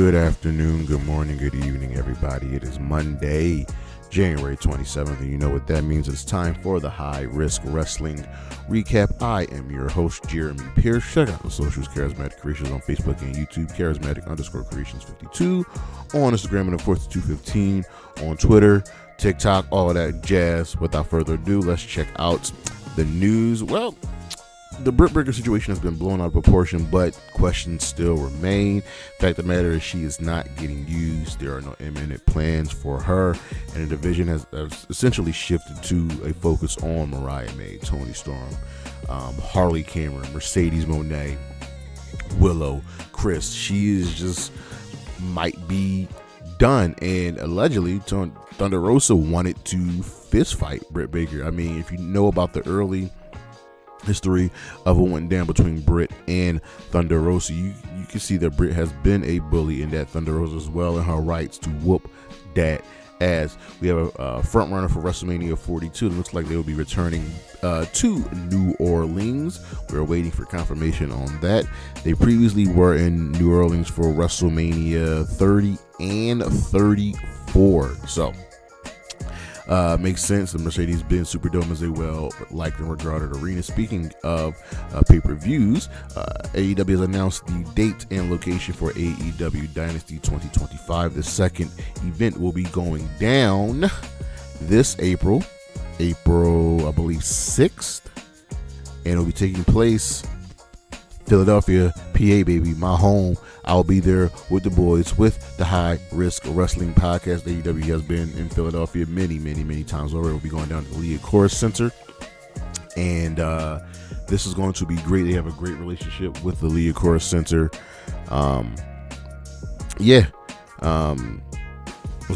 Good afternoon, good morning, good evening, everybody. It is Monday, January 27th, and you know what that means. It's time for the High Risk Wrestling Recap. I am your host, Jeremy Pierce. Check out the socials, Charismatic Creations on Facebook and YouTube, Charismatic_Creations52 on Instagram, and of course, 215 on Twitter, TikTok, all of that jazz. Without further ado, let's check out the news. Well, the Britt Baker situation has been blown out of proportion, but questions still remain. Fact of the matter is she is not getting used. There are no imminent plans for her, and the division has essentially shifted to a focus on Mariah May, Toni Storm, Harley Cameron, Mercedes Moné, Willow, Chris. She is just might be done, and allegedly Thunder Rosa wanted to fist fight Britt Baker. I mean, if you know about the early history of what went down between Britt and Thunder Rosa, you can see that Britt has been a bully and that Thunder Rosa as well, and her rights to whoop that ass. We have a front runner for WrestleMania 42. It looks like they will be returning to New Orleans. We're waiting for confirmation on that. They previously were in New Orleans for WrestleMania 30 and 34. So makes sense. The Mercedes-Benz Superdome is a well-liked and regarded arena. Speaking of pay-per-views, AEW has announced the date and location for AEW Dynasty 2025. The second event will be going down this April, I believe 6th, and it will be taking place Philadelphia, PA, baby, my home. I'll be there with the boys with the High Risk Wrestling Podcast. AEW has been in Philadelphia many times already. We'll be going down to the Nia Jax Center, and this is going to be great. They have a great relationship with the Nia Jax Center. It's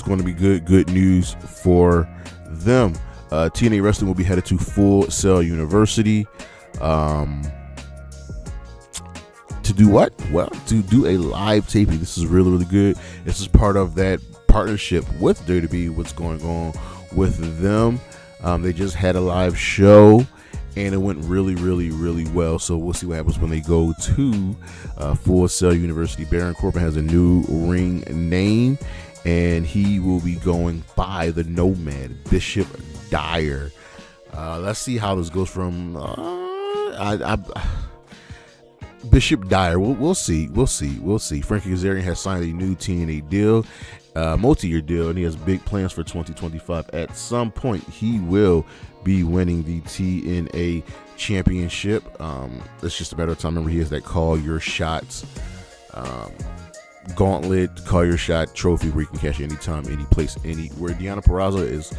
going to be good news for them. TNA Wrestling will be headed to Full Sail University. To do what? Well, to do a live taping. This is really good. This is part of that partnership with WWE. What's going on with them? They just had a live show, and it went really well. So we'll see what happens when they go to Full Sail University. Baron Corbin has a new ring name, and he will be going by the Nomad, Bishop Dyer. Let's see how this goes from Bishop Dyer. We'll see. Frankie Kazarian has signed a new TNA deal, multi-year deal, and he has big plans for 2025. At some point, he will be winning the TNA championship. It's just a matter of time. Remember, he has that Call Your Shots gauntlet, Call Your Shot trophy where you can cash it anytime, any place, anywhere. Deonna Purrazzo is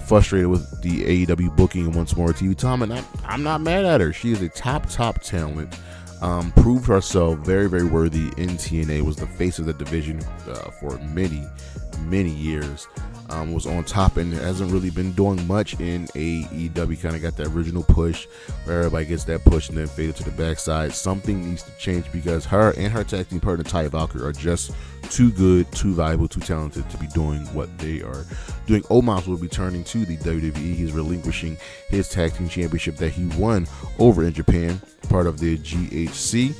frustrated with the AEW booking and wants more TV time, and I'm not mad at her. She is a top talent. Proved herself very worthy in TNA, was the face of the division for many years, was on top and hasn't really been doing much in AEW. Kind of got that original push where everybody gets that push and then faded to the backside. Something needs to change because her and her tag team partner Ty Valkyrie are just too good, too valuable, too talented to be doing what they are doing. Omos will be turning to the WWE. He's relinquishing his tag team championship that he won over in Japan, part of the GHC.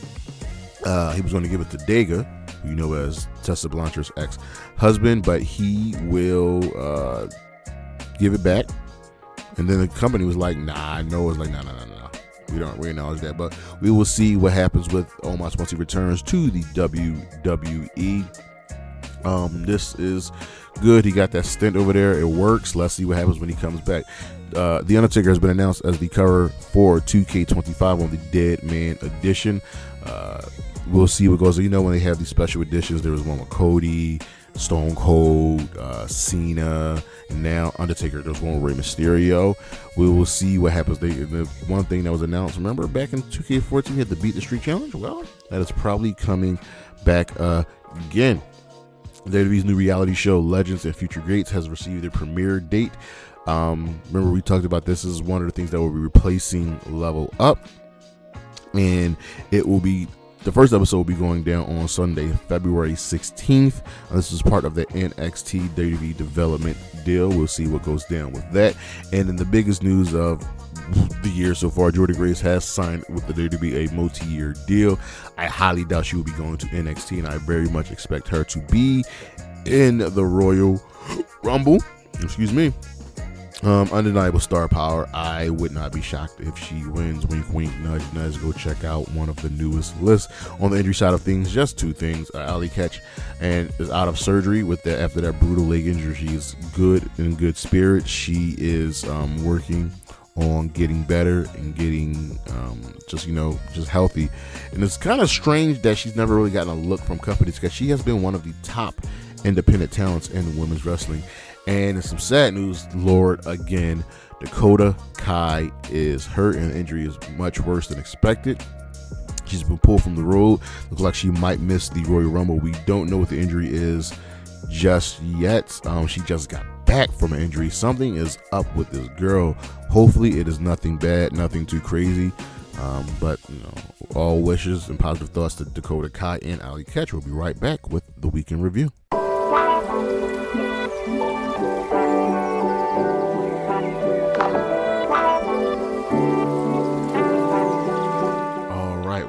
He was going to give it to Dega, who you know as Tessa Blanchard's ex-husband, but he will give it back. And then the company was like, nah. We acknowledge that, but we will see what happens with Omos once he returns to the WWE. This is good. He got that stint over there. It works. Let's see what happens when he comes back. The Undertaker has been announced as the cover for 2K25 on the Dead Man Edition. We'll see what goes on. You know, when they have these special editions, there was one with Cody, Stone Cold, Cena, and now Undertaker. There's one with Rey Mysterio. We will see what happens. The one thing that was announced, remember back in 2K14, we had the Beat the Street Challenge? Well, that is probably coming back again. WWE's new reality show, Legends and Future Greats, has received their premiere date. Remember, we talked about this is one of the things that will be replacing Level Up, and it will be the first episode will be going down on Sunday, February 16th. This is part of the NXT WWE development deal. We'll see what goes down with that. And then the biggest news of the year so far. Jordynne Grace has signed with the WWE a multi-year deal. I highly doubt she will be going to NXT, and I very much expect her to be in the Royal Rumble. Excuse me. Undeniable star power. I would not be shocked if she wins. Wink, wink, nudge, nudge. Go check out one of the newest lists. On the injury side of things, just two things. Ali Ketch and is out of surgery after that brutal leg injury. She's good in good spirit. She is working on getting better and getting just healthy. And it's kind of strange that she's never really gotten a look from companies, because she has been one of the top independent talents in women's wrestling. And in some sad news, Lord, again, Dakota Kai is hurt, and the injury is much worse than expected. She's been pulled from the road. Looks like she might miss the Royal Rumble. We don't know what the injury is just yet. She just got back from an injury. Something is up with this girl. Hopefully it is nothing bad, nothing too crazy. But all wishes and positive thoughts to Dakota Kai and Ali Ketch. We'll be right back with the Weekend Review.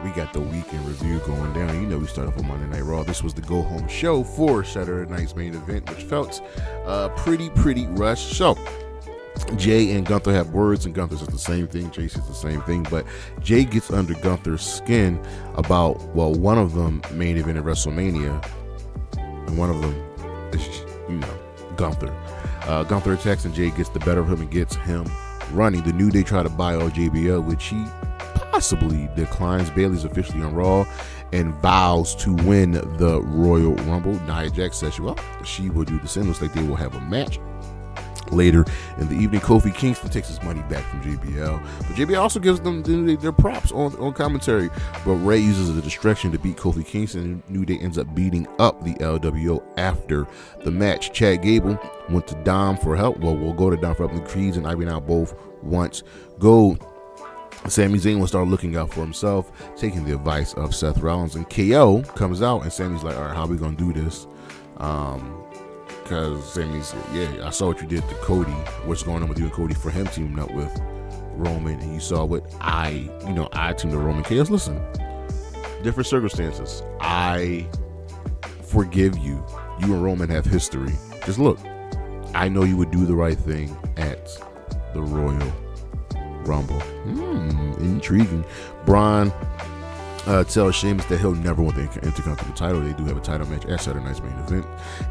We got the Weekend Review going down. We start off on Monday Night Raw. This was the go home show for Saturday night's main event, which felt pretty rushed. So Jay and Gunther have words, and Gunther says the same thing. Jay says the same thing, but Jay gets under Gunther's skin about, one of them main event at WrestleMania, and one of them is, Gunther. Gunther attacks, and Jay gets the better of him and gets him running. The New Day try to buy all JBL, which he possibly declines. Bayley's officially on Raw and vows to win the Royal Rumble. Nia Jax says she will do the same. Looks like they will have a match later in the evening. Kofi Kingston takes his money back from JBL, but JBL also gives them their props on commentary. But Ray uses a distraction to beat Kofi Kingston, and New Day ends up beating up the LWO after the match. Chad Gable went to Dom for help. We'll go to Dom for help. The Creeds and Ivy now both want gold. Sami Zayn will start looking out for himself, taking the advice of Seth Rollins, and KO comes out, and Sami's like, all right, how are we going to do this? Because Sami said, I saw what you did to Cody. What's going on with you and Cody for him teaming up with Roman, and you saw what I teamed with Roman. KO's, listen, different circumstances. I forgive you. You and Roman have history. Just look, I know you would do the right thing at the Royal Rumble. Intriguing. Braun tells Sheamus that he'll never want the Intercontinental title. They do have a title match at Saturday night's main event.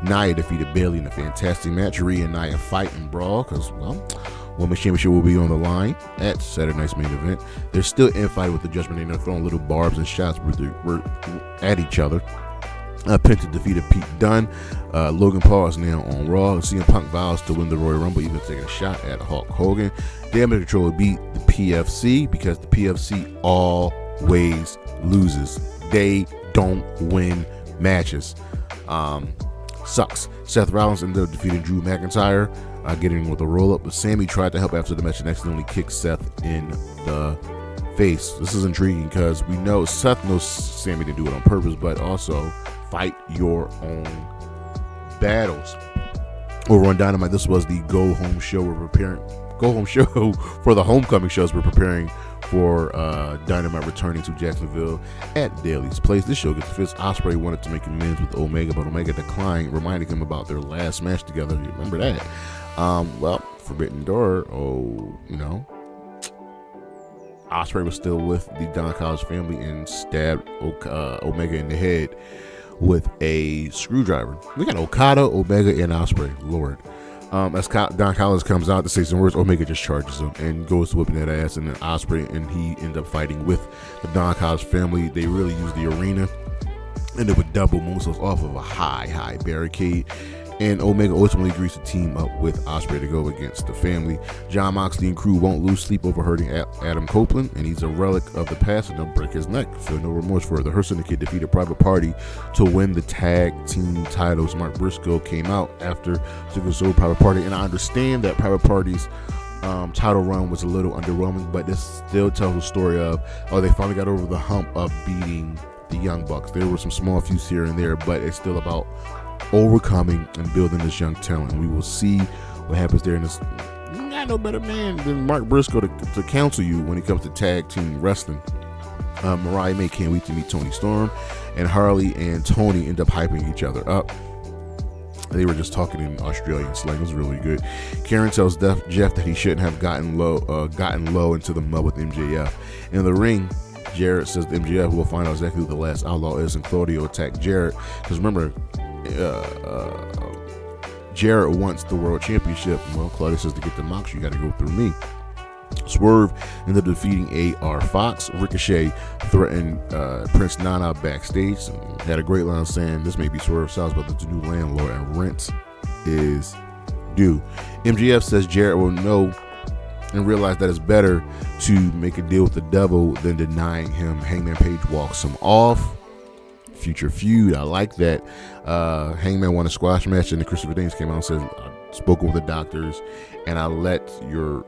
Nia defeated Bayley in a fantastic match. Rhea and Nia fight and brawl because, Women's Championship will be on the line at Saturday night's main event. They're still infighting with the Judgment Day. They're throwing little barbs and shots at each other. Penta defeated Pete Dunne. Logan Paul is now on Raw. CM Punk vows to win the Royal Rumble, even taking a shot at Hulk Hogan. Damage Control will beat the PFC because the PFC always loses. They don't win matches. Sucks. Seth Rollins ended up defeating Drew McIntyre, getting with a roll-up, but Sammy tried to help after the match and accidentally kicked Seth in the face. This is intriguing because we know Seth knows Sammy didn't do it on purpose, but also fight your own battles. Over on Dynamite, this was the go-home show. Go-home show for the homecoming shows. We're preparing for Dynamite returning to Jacksonville at Daly's Place. This show gets fits. Ospreay wanted to make amends with Omega, but Omega declined, reminding him about their last match together. You remember that? Forbidden Door. Ospreay was still with the Don Callis family and stabbed Omega in the head with a screwdriver. We got Okada, Omega, and Ospreay. Lord. As Don Callis comes out to say some words, Omega just charges him and goes to whipping that ass, and then Ospreay and he end up fighting with the Don Callis family. They really use the arena, and they would double moonsaults off of a high barricade. And Omega ultimately agrees to team up with Ospreay to go against the family. Jon Moxley and crew won't lose sleep over hurting Adam Copeland, and he's a relic of the past and they'll break his neck. Feel no remorse for it. The Hurt Syndicate defeated Private Party to win the tag team titles. Mark Briscoe came out after Super Private Party, and I understand that Private Party's title run was a little underwhelming, but this still tells the story of, they finally got over the hump of beating the Young Bucks. There were some small feuds here and there, but it's still about overcoming and building this young talent. And we will see what happens there in this got no better man than Mark Briscoe to counsel you when it comes to tag team wrestling. Mariah May can't wait to meet Toni Storm, and Harley and Toni end up hyping each other up. They were just talking in Australian slang. It was really good. Karen tells Jeff that he shouldn't have gotten low into the mud with MJF. In the ring, Jarrett says to MJF will find out exactly who the last outlaw is, and Claudio attacked Jarrett. Because remember, Jarrett wants the world championship. Well, Claudio says to get the mox, you got to go through me. Swerve ended up defeating AR Fox. Ricochet threatened Prince Nana backstage. Had a great line saying this may be Swerve's house, but it's a new landlord and rent is due. MJF says Jarrett will know and realize that it's better to make a deal with the devil than denying him. Hangman Page walks him off. Future feud, I like that. Hangman won a squash match, and Christopher Daniels came out and said, I spoke with the doctors, and I let your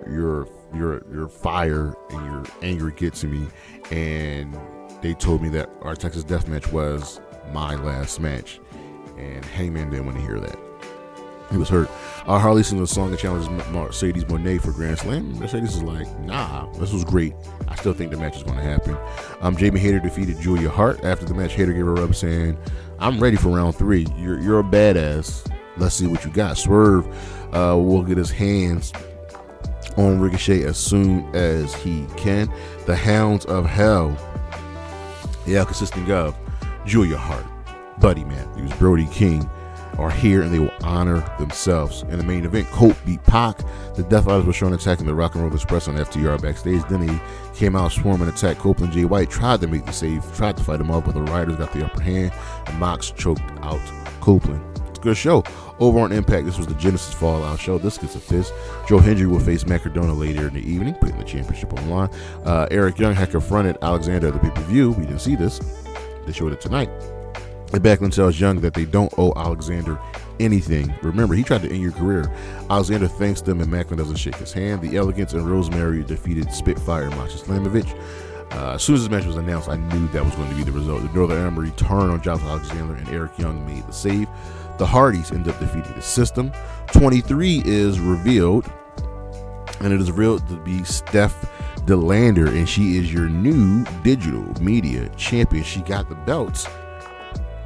fire and your anger get to me, and they told me that our Texas Death Match was my last match, and Hangman didn't want to hear that. He was hurt. Harley sings a song and challenges Mercedes Moné for Grand Slam. Mercedes is like, nah, this was great. I still think the match is going to happen. Jamie Hayter defeated Julia Hart. After the match, Hayter gave her a rub saying, I'm ready for round 3. You're a badass. Let's see what you got. Swerve will get his hands on Ricochet as soon as he can. The Hounds of Hell, consisting of Julia Hart, Buddy Matthews, Brody King, are here, and they will honor themselves. In the main event, Colt beat Pac. The Death Riders were shown attacking the Rock and Roll Express on FTR backstage. Then he came out swarming and attacked Copeland. Jay White tried to make the save, tried to fight him off, but the Riders got the upper hand, and Mox choked out Copeland. It's a good show. Over on Impact, this was the Genesis Fallout show. This gets a fist. Joe Hendry will face Matt Cardona later in the evening, putting the championship on the line. Eric Young had confronted Alexander at the pay-per-view. We didn't see this. They showed it tonight. And Backlund tells Young that they don't owe Alexander anything. Remember, he tried to end your career. Alexander thanks them, and Backlund doesn't shake his hand. The Elegance and Rosemary defeated Spitfire and Masha Slamovich. As soon as this match was announced, I knew that was going to be the result. The Northern Armory turned on Josh Alexander, and Eric Young made the save. The Hardys end up defeating the System. 23 is revealed, and it is revealed to be Steph DeLander, and she is your new digital media champion. She got the belts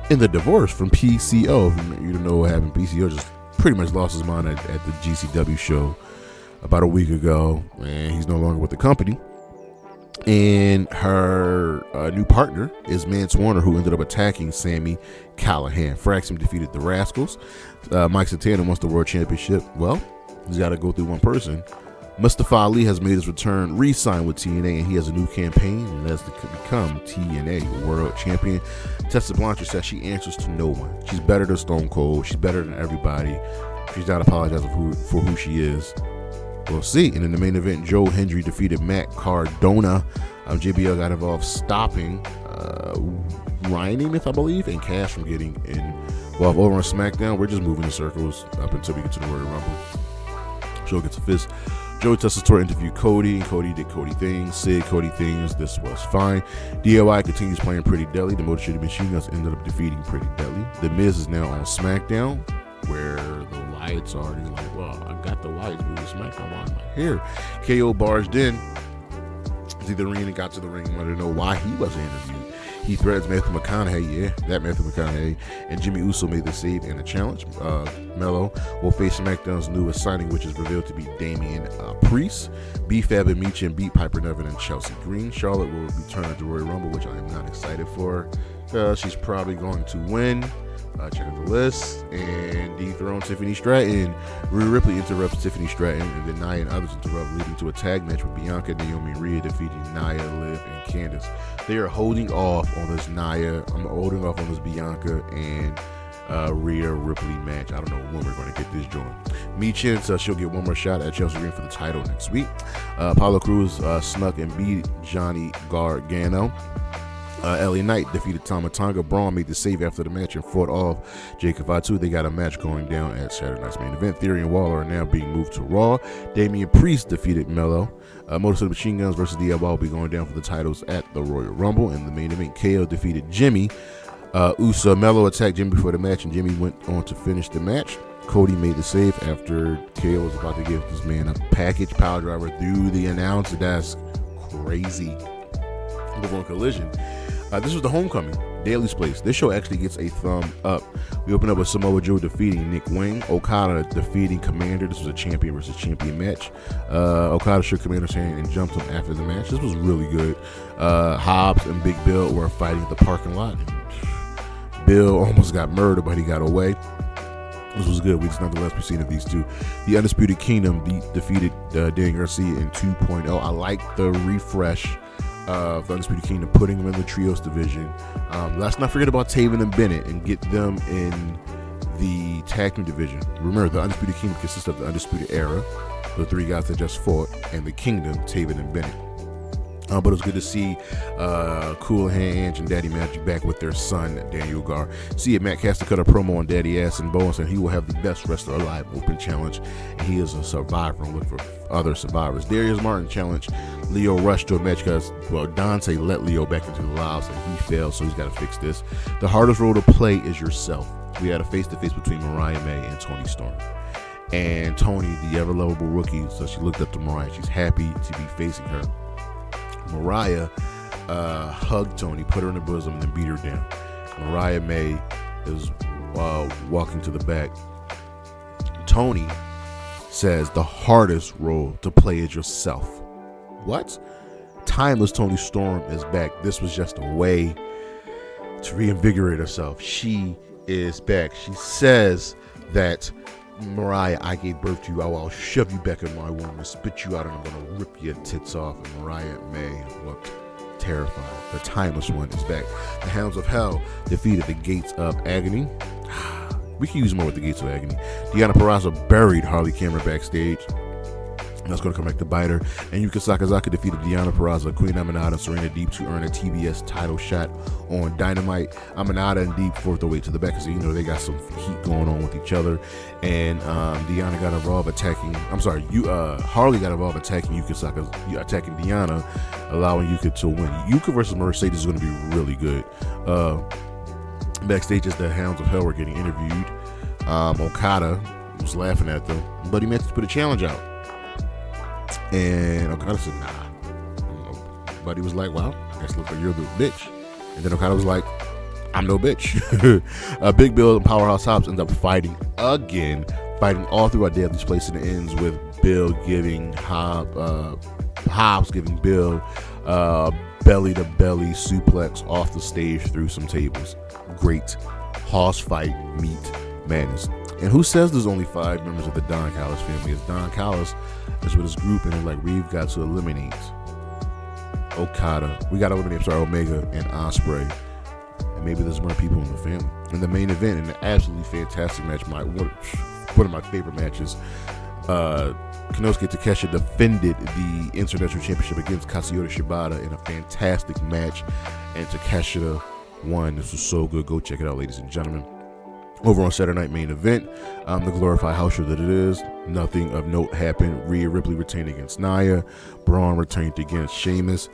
in the divorce from PCO. If you don't know what happened, PCO just pretty much lost his mind at the GCW show about a week ago, and he's no longer with the company. And her new partner is Mance Warner, who ended up attacking Sami Callihan. Fraxiom defeated the Rascalz. Mike Santana wants the world championship. Well, he's got to go through one person. Mustafa Ali has made his return, re-signed with TNA, and he has a new campaign, and that's to become TNA World Champion. Tessa Blanchard says she answers to no one. She's better than Stone Cold. She's better than everybody. She's not apologizing for who she is. We'll see. And in the main event, Joe Hendry defeated Matt Cardona. JBL got involved stopping Ryan Nemeth, I believe, and Cash from getting involved. Over on SmackDown, we're just moving in circles up until we get to the Royal Rumble. Joe gets a fist. Joey Tessitore interviewed Cody, and Cody did Cody things, said Cody things. This was fine. DIY continues playing Pretty Deadly. The Motor City Machine Guns ended up defeating Pretty Deadly. The Miz is now on SmackDown, where the lights are. He's like, well, I got the lights, moving SmackDown on my hair. KO barged in to the ring and got to the ring and wanted to know why he wasn't interviewed. He threatens Matthew McConaughey, that Matthew McConaughey, and Jimmy Uso made the save and a challenge. Mello will face SmackDown's newest signing, which is revealed to be Damian Priest. B-Fab and Meechin beat Piper Niven and Chelsea Green. Charlotte will return at the Royal Rumble, which I am not excited for. She's probably going to win. Check out the list. And dethrone Tiffany Stratton. Rhea Ripley interrupts Tiffany Stratton, and then Nia and others interrupt, leading to a tag match with Bianca, Naomi, and Rhea defeating Nia, Liv, and Candice. They are holding off on this holding off on this Bianca and Rhea Ripley match. I don't know when we're going to get this joint. Meechin says she'll get one more shot at Chelsea Green for the title next week. Apollo Crews snuck and beat Johnny Gargano. LA Knight defeated Tama Tonga. Braun made the save after the match and fought off Jacob Fatu. They got a match going down at Saturday night's main event. Theory and Waller are now being moved to Raw. Damian Priest defeated Mello. Motor City Machine Guns versus DIY will be going down for the titles at the Royal Rumble. In the main event, KO defeated Jimmy. Uso Mello attacked Jimmy before the match, and Jimmy went on to finish the match. Cody made the save after KO was about to give this man a package power driver through the announcer desk. Crazy. Over on Collision. This was the homecoming, Daly's place. This show actually gets a thumb up. We open up with Samoa Joe defeating Nick Wing. Okada defeating Commander. This was a champion versus champion match. Okada shook Commander's hand and jumped him after the match. This was really good. Hobbs and Big Bill were fighting at the parking lot. Bill almost got murdered, but he got away. This was good. We just nonetheless proceeded these two. The Undisputed Kingdom defeated Dan Garcia in 2.0. I like the refresh of the Undisputed Kingdom, putting them in the trios division. Let's not forget about Taven and Bennett and get them in the tag team division. Remember, the Undisputed Kingdom consists of the Undisputed Era, the three guys that just fought, and the Kingdom, Taven and Bennett. But it was good to see Cool Hand Ange and Daddy Magic back with their son, Daniel Gar. See it, Matt Caster cut a promo on Daddy Ass and Bo and said he will have the best wrestler alive open challenge. And he is a survivor and look for other survivors. Darius Martin challenged Leo Rush to a match because, well, Dante let Leo back into the lives and he failed, so he's got to fix this. The hardest role to play is yourself. We had a face-to-face between Mariah May and Toni Storm. And Toni, the ever-lovable rookie, so she looked up to Mariah. She's happy to be facing her. Mariah hugged Toni, put her in the bosom, and then beat her down. Mariah May is walking to the back. Toni says the hardest role to play is yourself. What? Timeless Toni Storm is back. This was just a way to reinvigorate herself. She is back. She says that, Mariah, I gave birth to you. I'll shove you back in my womb and spit you out, and I'm going to rip your tits off. And Mariah May looked terrified. The Timeless One is back. The Hounds of Hell defeated the Gates of Agony. We can use more with the Gates of Agony. Deonna Purrazzo buried Harley Cameron backstage. That's going to come back to bite her. And Yuka Sakazaki defeated Deonna Purrazzo, Queen Aminata, and Serena Deeb to earn a TBS title shot on Dynamite. Aminata and Deeb forced their way to the back because, you know, they got some heat going on with each other. And Deonna got involved attacking. Harley got involved attacking Yuka Sakazaki, attacking Deonna, allowing Yuka to win. Yuka versus Mercedes is going to be really good. Backstage, as the Hounds of Hell were getting interviewed, Okada was laughing at them, but he meant to put a challenge out. And Okada said, nah. But he was like, well, I guess looks like you're the bitch. And then Okada was like, I'm no bitch. Big Bill and Powerhouse Hobbs end up fighting again, fighting all throughout Daily's place, and it ends with Bill giving Hobbs giving Bill belly to belly suplex off the stage through some tables. Great hoss fight meet madness. And who says there's only 5 members of the Don Callis family? It's Don Callis is with his group, and they're like, we've got to eliminate Okada. We got to eliminate, Omega and Ospreay. And maybe there's more people in the family. In the main event, in an absolutely fantastic match, one of my favorite matches, Konosuke Takeshita defended the International Championship against Katsuyori Shibata in a fantastic match, and Takeshita won. This was so good. Go check it out, ladies and gentlemen. Over on Saturday Night Main Event, the glorified house show that it is, nothing of note happened. Rhea Ripley retained against Nia. Braun retained against Sheamus.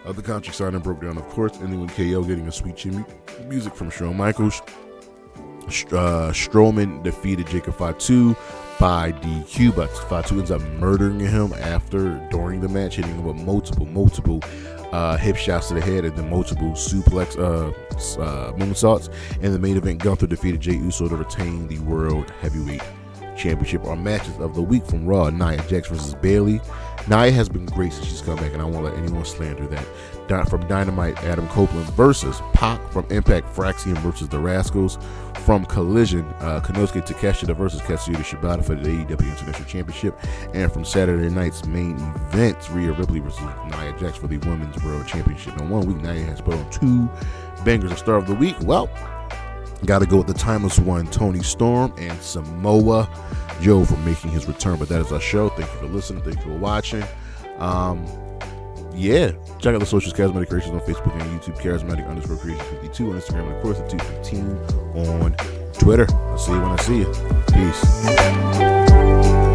The contract signing broke down, of course, ending with KO getting a sweet chin music from Shawn Michaels. Strowman defeated Jacob Fatu by DQ, but Fatu ends up murdering him during the match, hitting him with multiple hip shots to the head and then multiple suplex moonsaults. In the main event, Gunther defeated Jey Uso to retain the World Heavyweight Championship. Our matches of the week from Raw: Nia Jax versus Bayley. Nia has been great since she's come back, and I won't let anyone slander that. From Dynamite, Adam Copeland versus Pac. From Impact, Fraxiom versus the Rascalz. From Collision, Konosuke Takeshita versus Katsuyori Shibata for the AEW International Championship. And from Saturday night's main event, Rhea Ripley versus Nia Jax for the Women's World Championship. In 1 week, Nia has put on 2 bangers. of Star of the Week, well, got to go with the Timeless One, Toni Storm, and Samoa Joe for making his return. But that is our show. Thank you for listening. Thank you for watching. Check out the socials, Charismatic Creations on Facebook and YouTube, Charismatic_Creation52 on Instagram, and of course the 215 on Twitter. I'll see you when I see you. Peace.